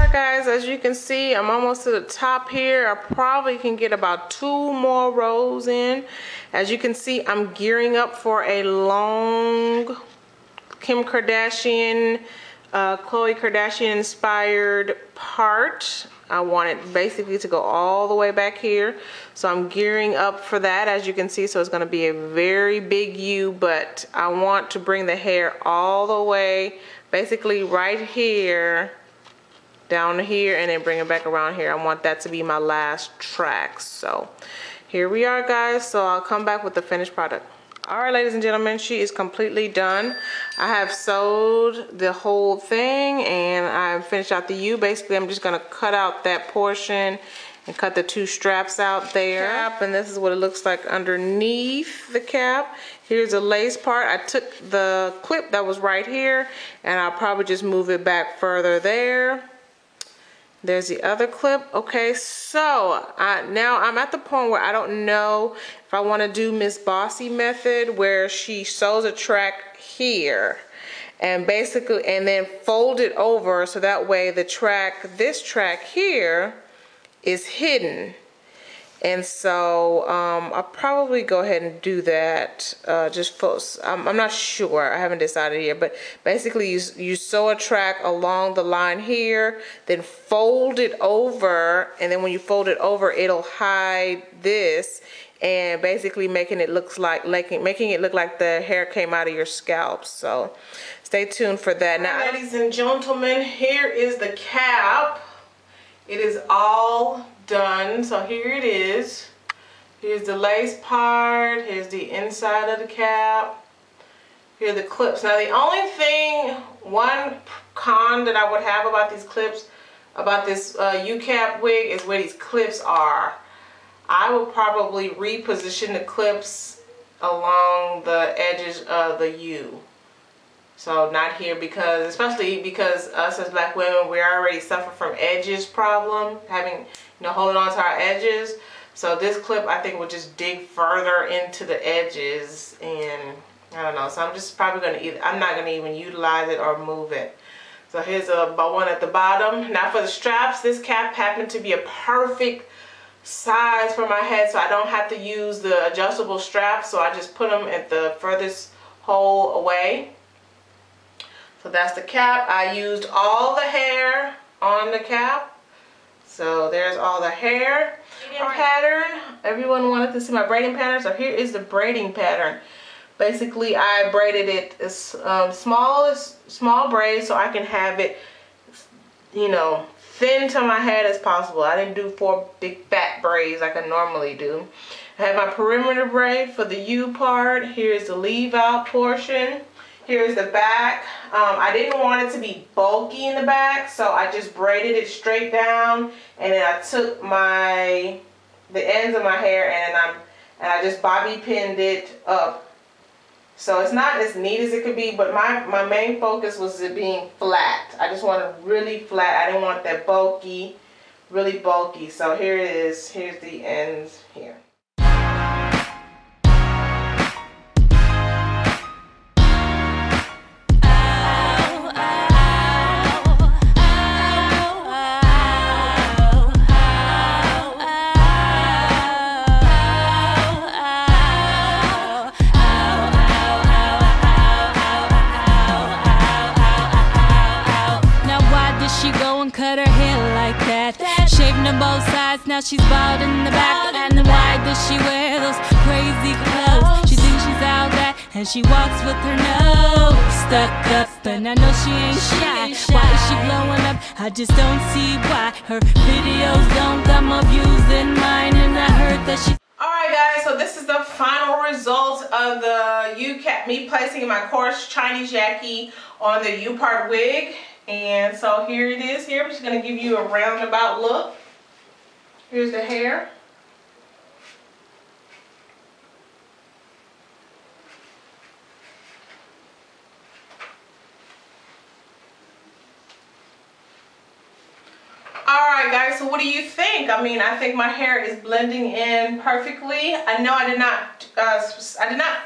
Alright guys, as you can see, I'm almost to the top here. I probably can get about 2 more rows in. As you can see, I'm gearing up for a long Kim Kardashian, Khloe Kardashian inspired part. I want it basically to go all the way back here. So I'm gearing up for that, as you can see. So it's going to be a very big U, but I want to bring the hair all the way, basically right here, down here, and then bring it back around here. I want that to be my last track. So here we are, guys. So I'll come back with the finished product. All right, ladies and gentlemen, she is completely done. I have sewed the whole thing and I've finished out the U. Basically, I'm just gonna cut out that portion and cut the 2 straps out there. And this is what it looks like underneath the cap. Here's the lace part. I took the clip that was right here and I'll probably just move it back further there. There's the other clip. Okay, so now I'm at the point where I don't know if I want to do Miss Bossy method, where she sews a track here and basically, and then fold it over so that way the track, this track here, is hidden. And so I'll probably go ahead and do that. I'm not sure. I haven't decided yet. But basically, you sew a track along the line here, then fold it over, and then when you fold it over, it'll hide this, and basically making it look like the hair came out of your scalp. So stay tuned for that. Now, ladies and gentlemen, here is the cap. It is all done. So here it is. Here's the lace part. Here's the inside of the cap. Here are the clips. Now the only thing, one con that I would have about these clips, about this U-cap wig, is where these clips are. I will probably reposition the clips along the edges of the U. So not here, because, especially because us as black women, we already suffer from edges problem, having, holding on to our edges. So this clip, I think, will just dig further into the edges, and I don't know. So I'm just probably gonna I'm not gonna even utilize it or move it. So here's a one at the bottom. Now for the straps, this cap happened to be a perfect size for my head, so I don't have to use the adjustable straps. So I just put them at the furthest hole away. So that's the cap. I used all the hair on the cap. So there's all the hair. Braiding pattern. Everyone wanted to see my braiding pattern. So here is the braiding pattern. Basically, I braided it as small braids so I can have it, thin to my head as possible. I didn't do 4 big fat braids like I normally do. I have my perimeter braid for the U part. Here's the leave out portion. Here's the back. I didn't want it to be bulky in the back, so I just braided it straight down, and then I took the ends of my hair and I just bobby pinned it up. So it's not as neat as it could be, but my main focus was it being flat. I just wanted really flat. I didn't want that bulky, really bulky. So here it is. Here's the ends here. Cut her hair like that, shaving on both sides, now she's bald in the back. And why does she wear those crazy clothes? She thinks she's out there, and she walks with her nose stuck up. And I know she ain't shy. Why is she blowing up? I just don't see why. Her videos don't got more views than mine, and I heard that she... Alright guys, so this is the final result of the U-cap, me placing my Coarse Chinese Yaki on the U-part wig. And so here it is here. I'm just going to give you a roundabout look. Here's the hair. Alright guys, so what do you think? I mean, I think my hair is blending in perfectly. I know I did not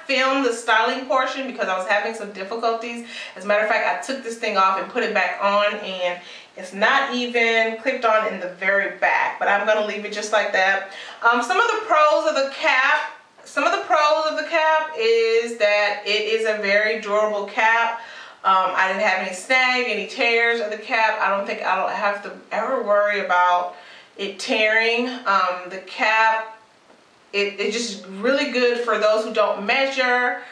film the styling portion because I was having some difficulties. As a matter of fact, I took this thing off and put it back on, and it's not even clipped on in the very back, but I'm gonna leave it just like that. Some of the pros of the cap is that it is a very durable cap. I didn't have any snag, any tears of the cap. I don't have to ever worry about it tearing. The cap, it's just really good for those who don't measure.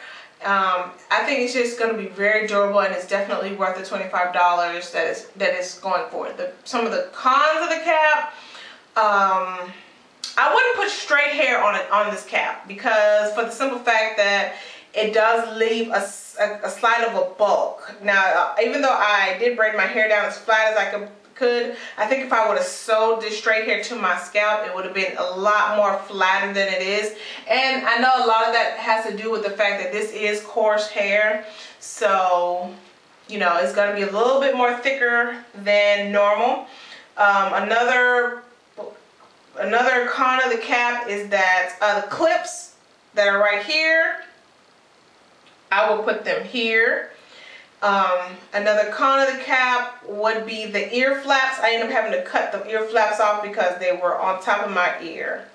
I think it's just going to be very durable, and it's definitely worth the $25 that it's going for. Some of the cons of the cap, I wouldn't put straight hair on this cap, because for the simple fact that it does leave a slight of a bulk. Now, even though I did braid my hair down as flat as I could, I think if I would have sewed this straight hair to my scalp, it would have been a lot more flatter than it is. And I know a lot of that has to do with the fact that this is coarse hair, so you know it's going to be a little bit more thicker than normal. Another con of the cap is that the clips that are right here, I will put them here. Another con of the cap would be the ear flaps. I ended up having to cut the ear flaps off because they were on top of my ear.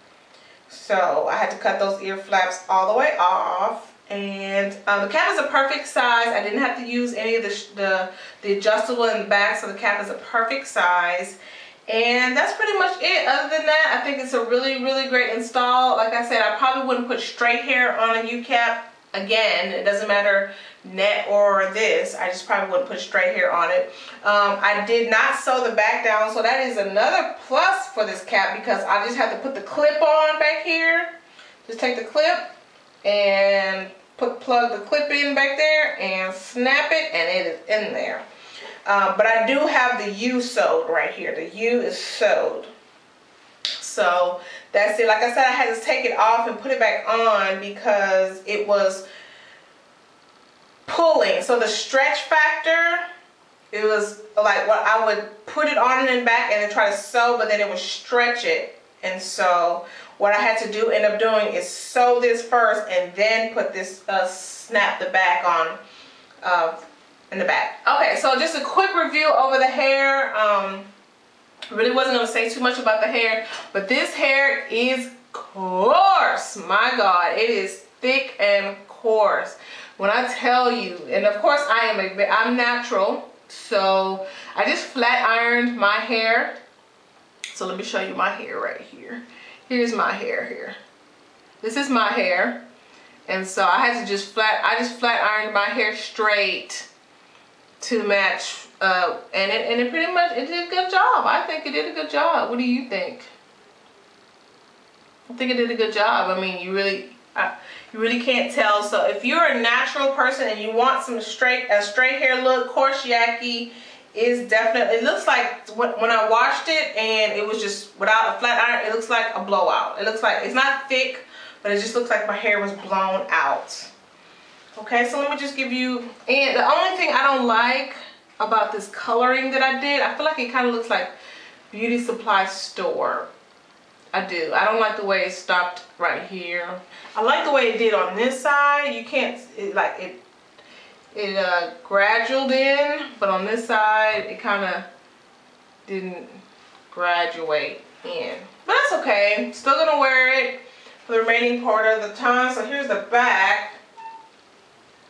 So I had to cut those ear flaps all the way off. And the cap is a perfect size. I didn't have to use any of the adjustable in the back, so the cap is a perfect size. And that's pretty much it. Other than that, I think it's a really, really great install. Like I said, I probably wouldn't put straight hair on a U-cap. Again, it doesn't matter net or this. I just probably wouldn't put straight hair on it. I did not sew the back down, so that is another plus for this cap, because I just have to put the clip on back here. Just take the clip and plug the clip in back there and snap it, and it is in there. But I do have the U sewed right here. The U is sewed. So that's it. Like I said, I had to take it off and put it back on because it was pulling. So the stretch factor, it was like what I would put it on and back and then try to sew, but then it would stretch it. And so what I had to do, end up doing, is sew this first and then put this, snap the back on in the back. Okay, so just a quick review over the hair. Really wasn't going to say too much about the hair, but this hair is coarse. My God, it is thick and coarse. When I tell you, and of course I'm natural, so I just flat ironed my hair. So let me show you my hair right here. Here's my hair here. This is my hair, and so I had to just flat ironed my hair straight to match. And it pretty much, it did a good job. I think it did a good job. What do you think? I think it did a good job. I mean, you really can't tell. So if you're a natural person and you want some straight hair look, Coarse Yaki is definitely, it looks like when I washed it and it was just without a flat iron, it looks like a blowout. It looks like, it's not thick, but it just looks like my hair was blown out. Okay, so let me just give you, and the only thing I don't like about this coloring that I did, I feel like it kind of looks like beauty supply store. I do. I don't like the way it stopped right here. I like the way it did on this side. You can't, it graduated in, but on this side it kind of didn't graduate in. But that's okay. Still gonna wear it for the remaining part of the time. So here's the back.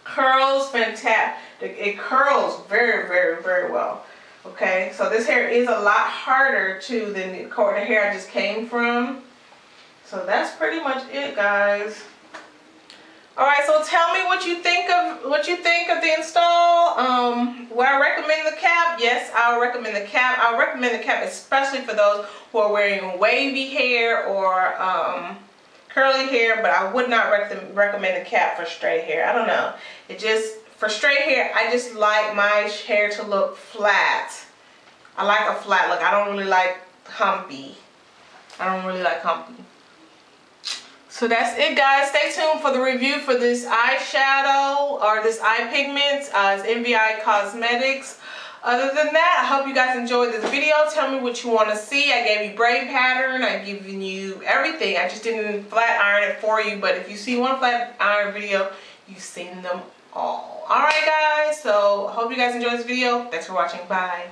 Curls fantastic. It curls very, very, very well. Okay, so this hair is a lot harder too than the hair I just came from. So that's pretty much it, guys. All right, so tell me what you think of the install. Would I recommend the cap? Yes, I would recommend the cap. I would recommend the cap especially for those who are wearing wavy hair or curly hair, but I would not recommend the cap for straight hair. I don't know. It just, for straight hair, I just like my hair to look flat. I like a flat look. I don't really like humpy. So that's it, guys. Stay tuned for the review for this eyeshadow or this eye pigment. It's NVI Cosmetics. Other than that, I hope you guys enjoyed this video. Tell me what you want to see. I gave you braid pattern. I've given you everything. I just didn't flat iron it for you. But if you see one flat iron video, you've seen them all. Alright guys, so I hope you guys enjoyed this video. Thanks for watching. Bye.